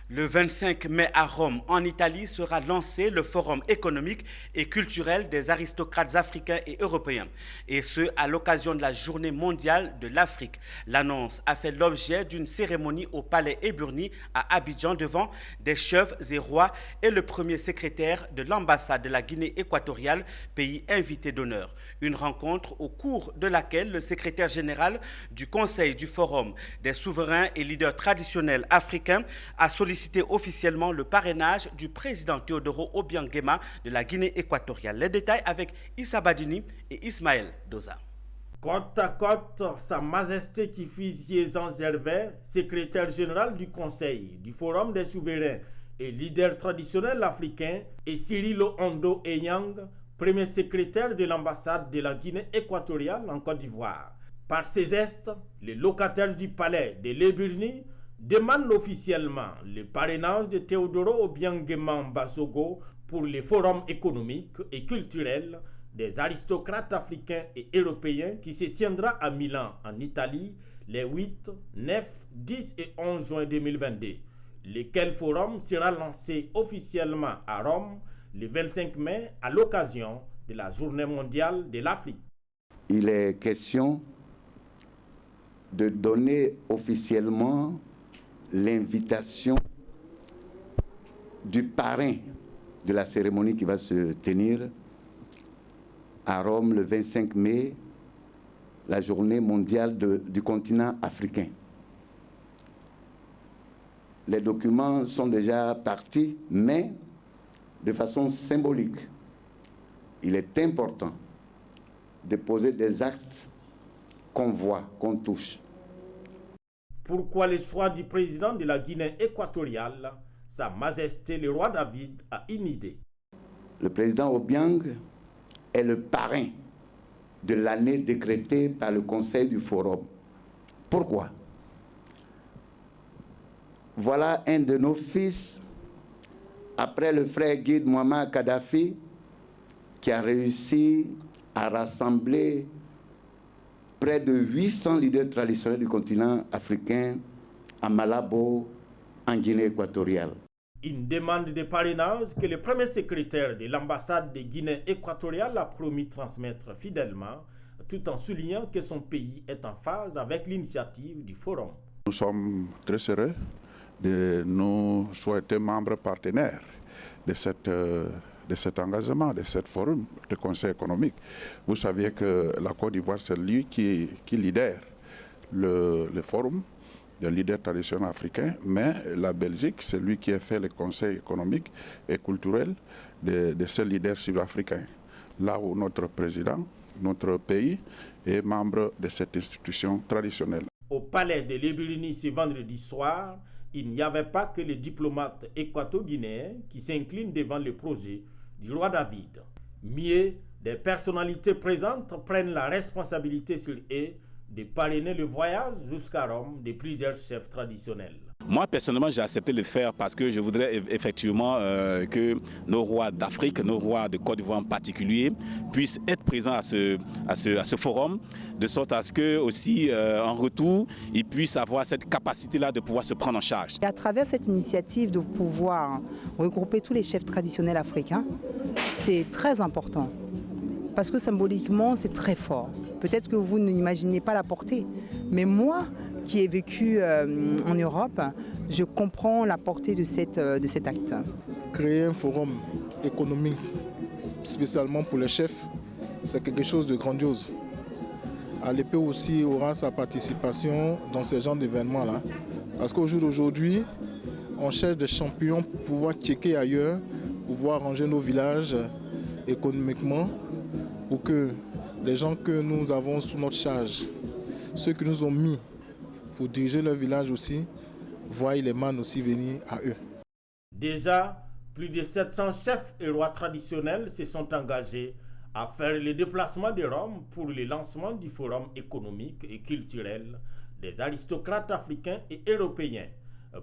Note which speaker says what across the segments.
Speaker 1: Le 25 mai à Rome, en Italie, sera lancé le Forum économique et culturel des aristocrates africains et européens, et ce, à l'occasion de la Journée mondiale de l'Afrique. L'annonce a fait l'objet d'une cérémonie au Palais Éburni à Abidjan devant des chefs et rois et le premier secrétaire de l'ambassade de la Guinée équatoriale, pays invité d'honneur. Une rencontre au cours de laquelle le secrétaire général du Conseil du Forum des souverains et leaders traditionnels africains a sollicité officiellement le parrainage du président Teodoro Obiang Nguema de la Guinée équatoriale. Les détails avec Issa Badini et Ismaël Doza.
Speaker 2: Côte à côte, Sa Majesté Kifisié Zanzervé, secrétaire général du Conseil du Forum des souverains et leader traditionnel africain, et Cyrilo Ondo Eyang, premier secrétaire de l'ambassade de la Guinée équatoriale en Côte d'Ivoire. Par ces gestes, les locataires du palais de l'Éburni demandent officiellement le parrainage de Teodoro Obiang Nguema Mbasogo pour le Forum économique et culturel des aristocrates africains et européens qui se tiendra à Milan, en Italie, les 8, 9, 10 et 11 juin 2022. Lequel forum sera lancé officiellement à Rome le 25 mai à l'occasion de la Journée mondiale de l'Afrique.
Speaker 3: Il est question de donner officiellement l'invitation du parrain de la cérémonie qui va se tenir à Rome le 25 mai, la journée mondiale du continent africain. Les documents sont déjà partis, mais de façon symbolique, il est important de poser des actes qu'on voit, qu'on touche.
Speaker 2: Pourquoi le choix du président de la Guinée équatoriale, Sa Majesté le roi David, a une idée.
Speaker 3: Le président Obiang est le parrain de l'année décrétée par le Conseil du Forum. Pourquoi? Voilà un de nos fils, après le frère guide Muammar Kadhafi, qui a réussi à rassembler près de 800 leaders traditionnels du continent africain à Malabo, en Guinée équatoriale.
Speaker 2: Une demande de parrainage que le premier secrétaire de l'ambassade de Guinée équatoriale a promis transmettre fidèlement, tout en soulignant que son pays est en phase avec l'initiative du Forum.
Speaker 4: Nous sommes très heureux de nous souhaiter membres partenaires de cet engagement, de ce forum, de conseil économique. Vous saviez que la Côte d'Ivoire, c'est lui qui lidère le forum des leaders traditionnels africains, mais la Belgique, c'est lui qui a fait le conseil économique et culturel de ces leaders sud-africains. Là où notre président, notre pays, est membre de cette institution traditionnelle.
Speaker 2: Au palais de l'Éburni ce vendredi soir, il n'y avait pas que les diplomates équato-guinéens qui s'inclinent devant le projet du roi David. Mieux, des personnalités présentes prennent la responsabilité sur eux de parrainer le voyage jusqu'à Rome de plusieurs chefs traditionnels.
Speaker 5: Moi, personnellement, j'ai accepté de le faire parce que je voudrais effectivement que nos rois d'Afrique, nos rois de Côte d'Ivoire en particulier, puissent être présents à ce forum, de sorte à ce que aussi, en retour, ils puissent avoir cette capacité-là de pouvoir se prendre en charge.
Speaker 6: Et à travers cette initiative de pouvoir regrouper tous les chefs traditionnels africains, c'est très important. Parce que symboliquement, c'est très fort. Peut-être que vous n'imaginez pas la portée. Mais moi, qui ai vécu en Europe, je comprends la portée de cet acte.
Speaker 7: Créer un forum économique spécialement pour les chefs, c'est quelque chose de grandiose. Alep aussi aura sa participation dans ce genre d'événements-là. Parce qu'au jour d'aujourd'hui, on cherche des champions pour pouvoir checker ailleurs, pour pouvoir ranger nos villages économiquement, pour que les gens que nous avons sous notre charge, ceux qui nous ont mis pour diriger leur village aussi, voient les mannes aussi venir à eux.
Speaker 2: Déjà, plus de 700 chefs et rois traditionnels se sont engagés à faire le déplacement de Rome pour le lancement du Forum économique et culturel des aristocrates africains et européens.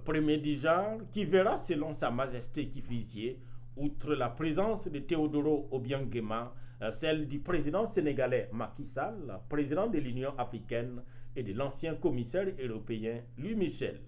Speaker 2: Premier du genre qui verra, selon Sa Majesté Kifisié, outre la présence de Teodoro Obiang Nguema, celle du président sénégalais Macky Sall, président de l'Union africaine, et de l'ancien commissaire européen Louis Michel.